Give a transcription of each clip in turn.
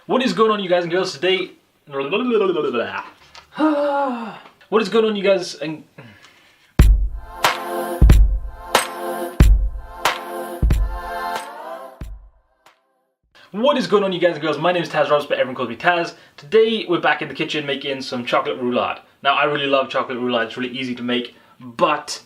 What is going on, you guys and girls, today? What is going on, you guys and... What is going on, you guys and girls? My name is Taz Ross, but everyone calls me Taz. Today, we're back in the kitchen making some chocolate roulade. Now, I really love chocolate roulade. It's really easy to make, but,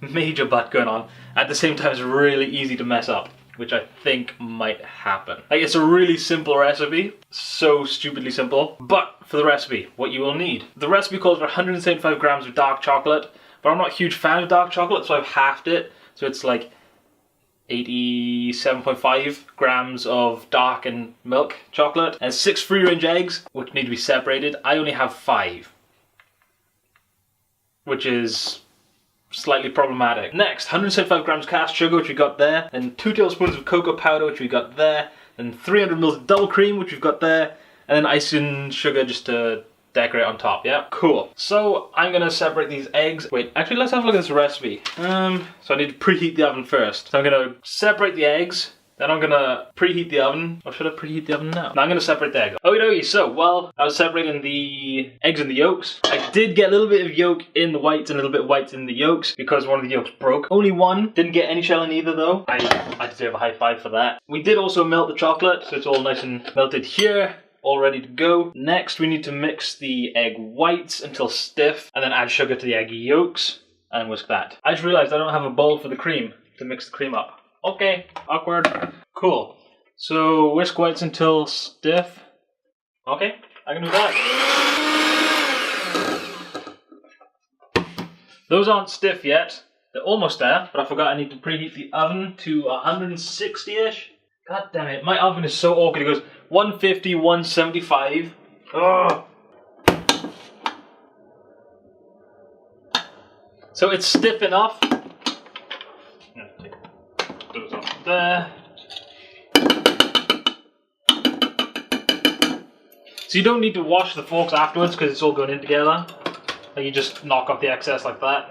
major but going on. At the same time, it's really easy to mess up, which I think might happen. Like, it's a really simple recipe, so stupidly simple. But for the recipe, what you will need. The recipe calls for 175 grams of dark chocolate, but I'm not a huge fan of dark chocolate, so I've halved it. So it's like 87.5 grams of dark and milk chocolate, and 6 free-range eggs, which need to be separated. I only have 5, which is slightly problematic. Next, 175 grams cast sugar, which we got there, and 2 tablespoons of cocoa powder, which we got there, and 300 mils of double cream, which we've got there, and then icing sugar just to decorate on top, yeah? Cool. So, I'm gonna separate these eggs. Wait, actually, let's have a look at this recipe. So I need to preheat the oven first. So I'm gonna separate the eggs, then I'm gonna preheat the oven. Or should I preheat the oven now? No, I'm gonna separate the eggs. Okie, so, while I was separating the eggs and the yolks, I did get a little bit of yolk in the whites and a little bit of whites in the yolks because one of the yolks broke. Only one. Didn't get any shell in either though. I deserve a high five for that. We did also melt the chocolate, so it's all nice and melted here. All ready to go. Next, we need to mix the egg whites until stiff, and then add sugar to the egg yolks, and whisk that. I just realized I don't have a bowl for the cream to mix the cream up. Okay, awkward. Cool. So, whisk whites until stiff. Okay, I can do that. Those aren't stiff yet. They're almost there, but I forgot I need to preheat the oven to 160-ish. God damn it, my oven is so awkward. It goes 150, 175. Ugh. So it's stiff enough. I'm gonna take those off there. So you don't need to wash the forks afterwards because it's all going in together. Like you just knock off the excess like that.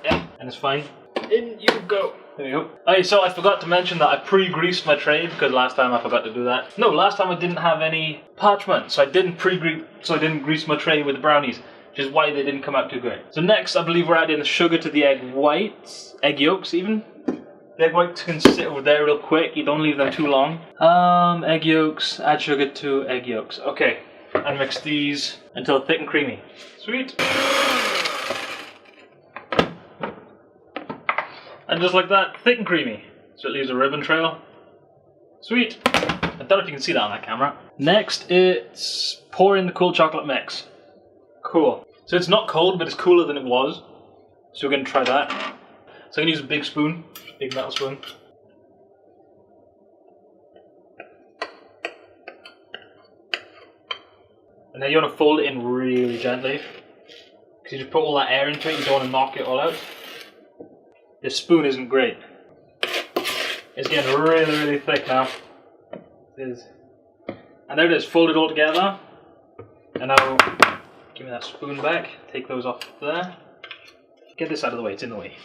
Yeah, and it's fine. In you go. There you go. Okay, so I forgot to mention that I pre-greased my tray because last time I forgot to do that. No, last time I didn't have any parchment, so I didn't grease my tray with the brownies, which is why they didn't come out too great. So next, I believe we're adding the sugar to the egg whites, egg yolks even. The egg whites can sit over there real quick. You don't leave them too long. Egg yolks. Add sugar to egg yolks. Okay, and mix these until thick and creamy. Sweet. And just like that, thick and creamy. So it leaves a ribbon trail. Sweet. I don't know if you can see that on that camera. Next, it's pour in the cool chocolate mix. Cool. So it's not cold, but it's cooler than it was. So we're going to try that. So I'm going to use a big spoon, big metal spoon. And then you want to fold it in really gently. Because you just put all that air into it, you don't want to knock it all out. This spoon isn't great. It's getting really thick now. It is. And there it is, fold it all together. And now, give me that spoon back. Take those off there. Get this out of the way, it's in the way.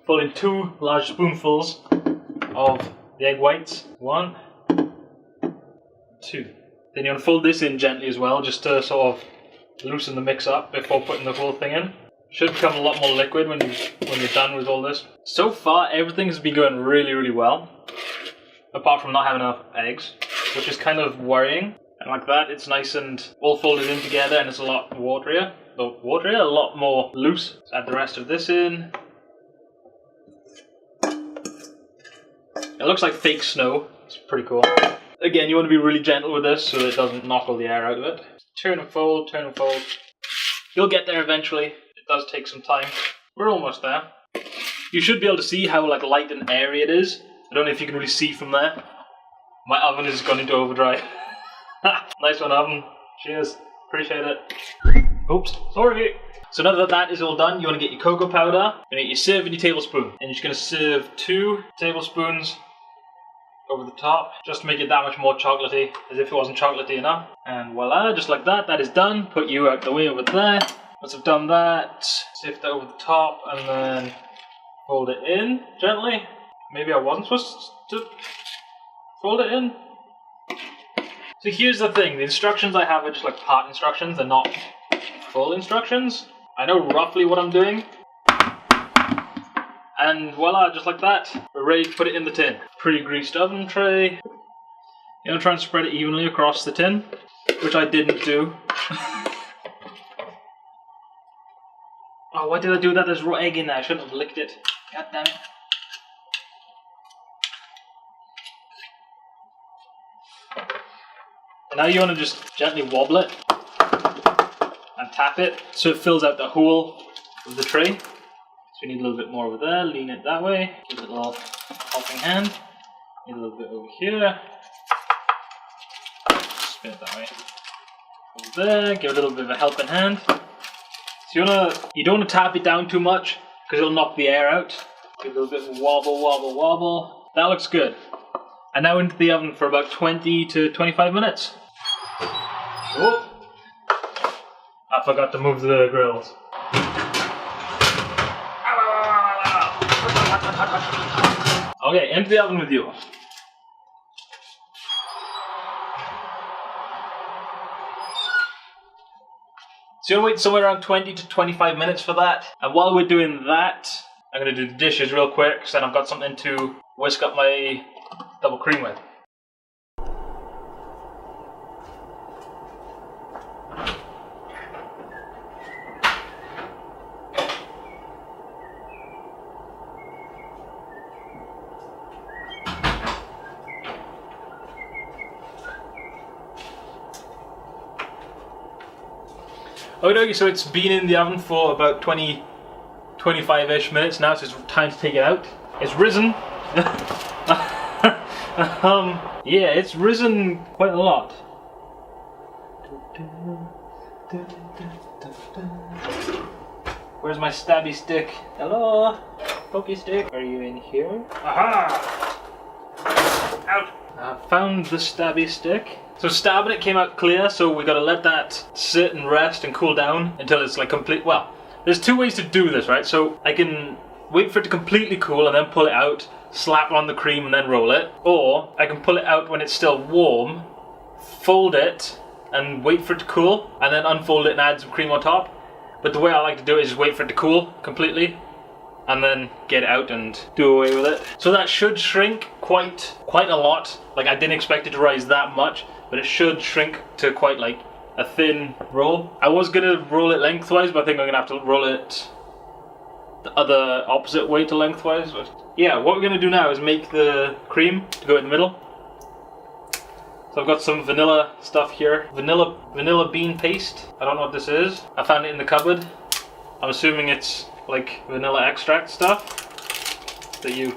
Fold in 2 large spoonfuls of the egg whites. 1, 2. Then you want to fold this in gently as well, just to sort of loosen the mix up before putting the whole thing in. Should become a lot more liquid when you're done with all this. So far, everything has been going really well. Apart from not having enough eggs, which is kind of worrying. And like that, it's nice and all folded in together, and it's a lot waterier. A lot more loose. Let's add the rest of this in. It looks like fake snow. It's pretty cool. Again, you want to be really gentle with this so that it doesn't knock all the air out of it. Turn and fold, turn and fold. You'll get there eventually. Does take some time. We're almost there. You should be able to see how like light and airy it is. I don't know if you can really see from there. My oven has gone into overdrive. Nice one, oven. Cheers. Appreciate it. Oops. Sorry. So now that that is all done, you want to get your cocoa powder. You're going to get your sieve and your tablespoon. And you're just going to sieve 2 tablespoons over the top, just to make it that much more chocolatey, as if it wasn't chocolatey enough. And voila, just like that, that is done. Put you out the way over there. Once I've done that, sift that over the top and then fold it in gently. Maybe I wasn't supposed to fold it in. So here's the thing, the instructions I have are just like part instructions, they're not full instructions. I know roughly what I'm doing. And voila, just like that, we're ready to put it in the tin. Pre-greased oven tray. You know, try and spread it evenly across the tin, which I didn't do. Oh, why did I do that? There's raw egg in there, I shouldn't have licked it. God damn it. And now you want to just gently wobble it and tap it so it fills out the whole of the tray. So we need a little bit more over there, lean it that way, give it a little helping hand. Need a little bit over here. Spin it that way. Over there, give it a little bit of a helping hand. So you don't want to tap it down too much because it'll knock the air out. Give it a little bit of wobble, wobble, wobble. That looks good. And now into the oven for about 20 to 25 minutes. Oh! I forgot to move the grills. Okay, into the oven with you. So you're going to wait somewhere around 20 to 25 minutes for that. And while we're doing that, I'm going to do the dishes real quick, because then I've got something to whisk up my double cream with. Okay, so it's been in the oven for about 25-ish minutes now, so it's time to take it out. It's risen. Yeah, it's risen quite a lot. Where's my stabby stick? Hello? Pokey stick? Are you in here? Aha! Out! I found the stabby stick. So stabbing it came out clear, so we gotta let that sit and rest and cool down until it's like complete. Well, there's two ways to do this, right? So I can wait for it to completely cool and then pull it out, slap on the cream and then roll it. Or I can pull it out when it's still warm, fold it and wait for it to cool, and then unfold it and add some cream on top. But the way I like to do it is just wait for it to cool completely and then get it out and do away with it. So that should shrink quite a lot. Like, I didn't expect it to rise that much, but it should shrink to quite like a thin roll. I was gonna roll it lengthwise, but I think I'm gonna have to roll it the other opposite way to lengthwise. But yeah, what we're gonna do now is make the cream to go in the middle. So I've got some vanilla stuff here. Vanilla bean paste. I don't know what this is. I found it in the cupboard. I'm assuming it's like vanilla extract stuff that you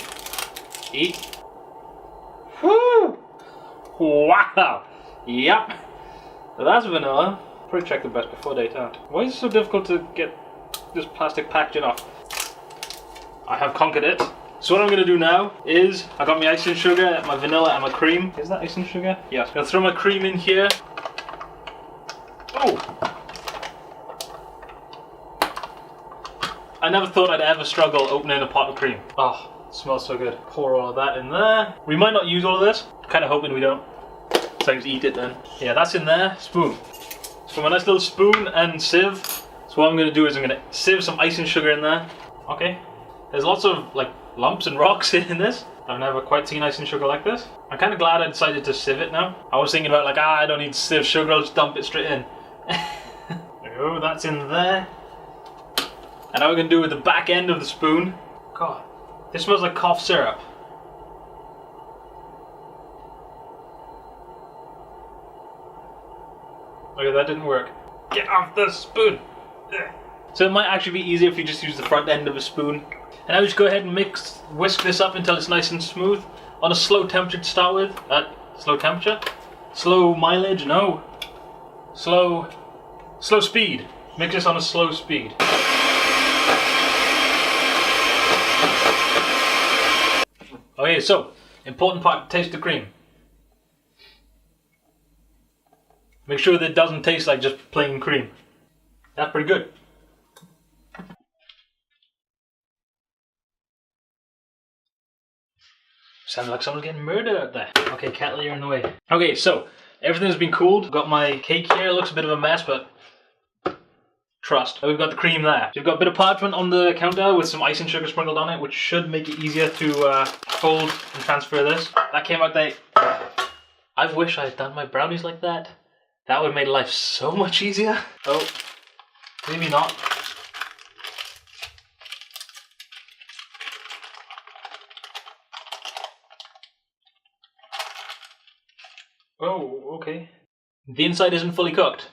eat. Woo! Wow! Yep. So that's vanilla. Probably check the best before date out. Why is it so difficult to get this plastic packaging off? I have conquered it. So what I'm gonna do now is, I got my icing sugar, my vanilla and my cream. Is that icing sugar? Yeah. I'm gonna throw my cream in here. Oh! I never thought I'd ever struggle opening a pot of cream. Oh, it smells so good. Pour all of that in there. We might not use all of this. Kind of hoping we don't. So I just eat it then. Yeah, that's in there. Spoon. So my nice little spoon and sieve. So what I'm going to do is I'm going to sieve some icing sugar in there. Okay. There's lots of like lumps and rocks in this. I've never quite seen icing sugar like this. I'm kind of glad I decided to sieve it now. I was thinking about like, I don't need to sieve sugar, I'll just dump it straight in. Oh, that's in there. And now we're going to do with the back end of the spoon. God, this smells like cough syrup. Okay, that didn't work. Get off the spoon! Ugh. So it might actually be easier if you just use the front end of a spoon. And now just go ahead and whisk this up until it's nice and smooth. On a slow temperature to start with. Slow temperature? Slow mileage? No. Slow speed. Mix this on a slow speed. Okay, so, important part, taste the cream. Make sure that it doesn't taste like just plain cream. That's pretty good. Sounds like someone's getting murdered out there. Okay, Kettle, you're in the way. Okay, so, Everything's been cooled. I've got my cake here. It looks a bit of a mess, but trust. We've got the cream there. So we've got a bit of parchment on the counter with some icing sugar sprinkled on it, which should make it easier to fold and transfer this. That came out there. I wish I had done my brownies like that. That would have made life so much easier. Oh, maybe not. Oh, okay. The inside isn't fully cooked.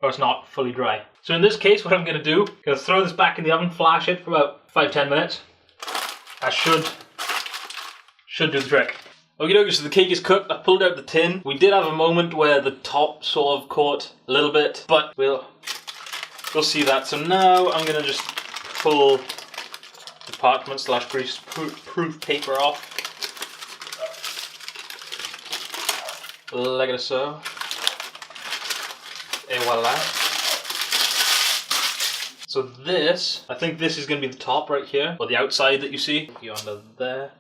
Or it's not fully dry. So in this case, what I'm going to do, I'm going to throw this back in the oven, flash it for about 5-10 minutes. That should do the trick. Okie dokie, so the cake is cooked. I pulled out the tin. We did have a moment where the top sort of caught a little bit, but we'll see that. So now I'm going to just pull the parchment / greaseproof paper off. Like so. Et voila. So this, I think this is going to be the top right here, or the outside that you see. Flip you under there.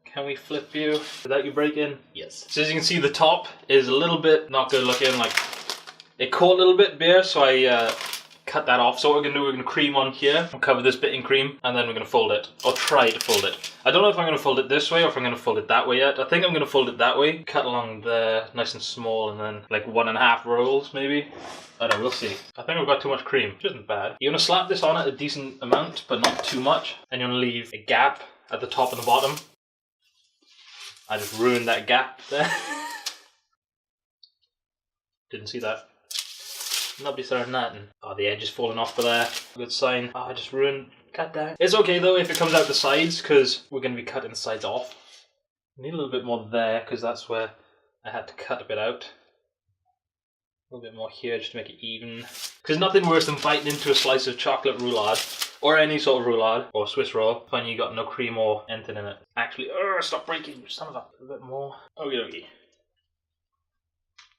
Can we flip you without you breaking? Yes. So as you can see, the top is a little bit not good looking. Like it caught a little bit bare, so I cut that off. So what we're going to do, we're going to cream on here and cover this bit in cream, and then we're going to fold it, or try to fold it. I don't know if I'm going to fold it this way or if I'm going to fold it that way yet. I think I'm going to fold it that way. Cut along there, nice and small, and then like 1.5 rolls maybe. I don't know, we'll see. I think I've got too much cream, which isn't bad. You're going to slap this on at a decent amount, but not too much. And you're going to leave a gap at the top and the bottom. I just ruined that gap there. Didn't see that. Nobody saw nothing. Oh, the edge is falling off of there. Good sign. Oh, I just ruined. Cut that. It's okay though if it comes out the sides, because we're going to be cutting the sides off. Need a little bit more there, because that's where I had to cut a bit out. A little bit more here just to make it even. Because nothing worse than biting into a slice of chocolate roulade, or any sort of roulade, or Swiss roll, when you got no cream or anything in it. Actually, stop breaking, son of a bit more. Okie dokie.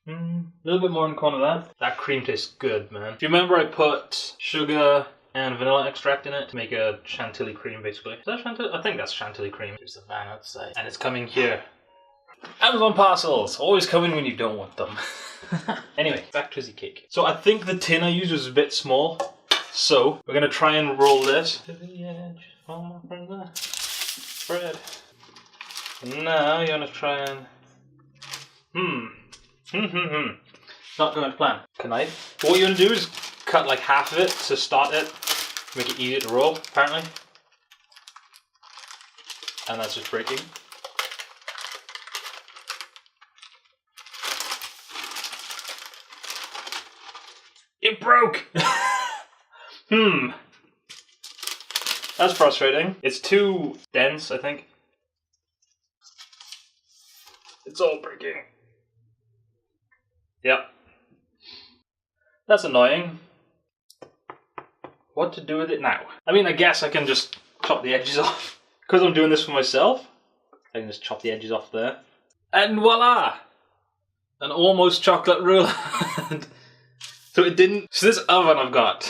A little bit more in the corner there. That cream tastes good, man. If you remember, I put sugar and vanilla extract in it to make a chantilly cream, basically. Is that chantilly? I think that's chantilly cream. There's the van outside. And it's coming here. Amazon parcels! Always coming when you don't want them. Anyway, back to the cake. So I think the tin I used was a bit small. So we're going to try and roll this to the edge from the bread. Now you're going to try and... Not going to plan. Knife. What you're going to do is cut like half of it to start it, make it easier to roll, apparently. And that's just breaking. It broke! That's frustrating. It's too dense, I think. It's all breaking. Yep. That's annoying. What to do with it now? I mean, I guess I can just chop the edges off. Because I'm doing this for myself, I can just chop the edges off there. And voila! An almost chocolate roulade. So it didn't... So this oven I've got,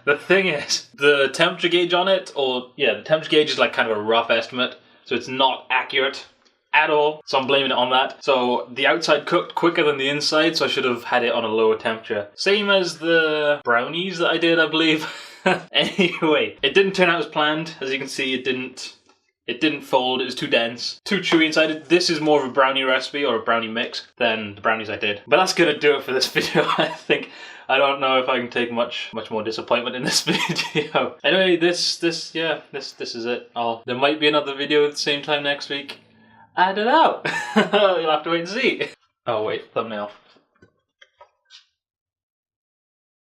the thing is, the temperature gauge on it, or yeah, the temperature gauge is like kind of a rough estimate, so it's not accurate at all, so I'm blaming it on that. So the outside cooked quicker than the inside, so I should have had it on a lower temperature. Same as the brownies that I did, I believe. Anyway, it didn't turn out as planned. As you can see, it didn't fold, it was too dense, too chewy inside. This is more of a brownie recipe or a brownie mix than the brownies I did. But that's gonna do it for this video, I think. I don't know if I can take much more disappointment in this video. Anyway, this is it. There might be another video at the same time next week. I don't know. You'll have to wait and see. Oh wait, thumbnail.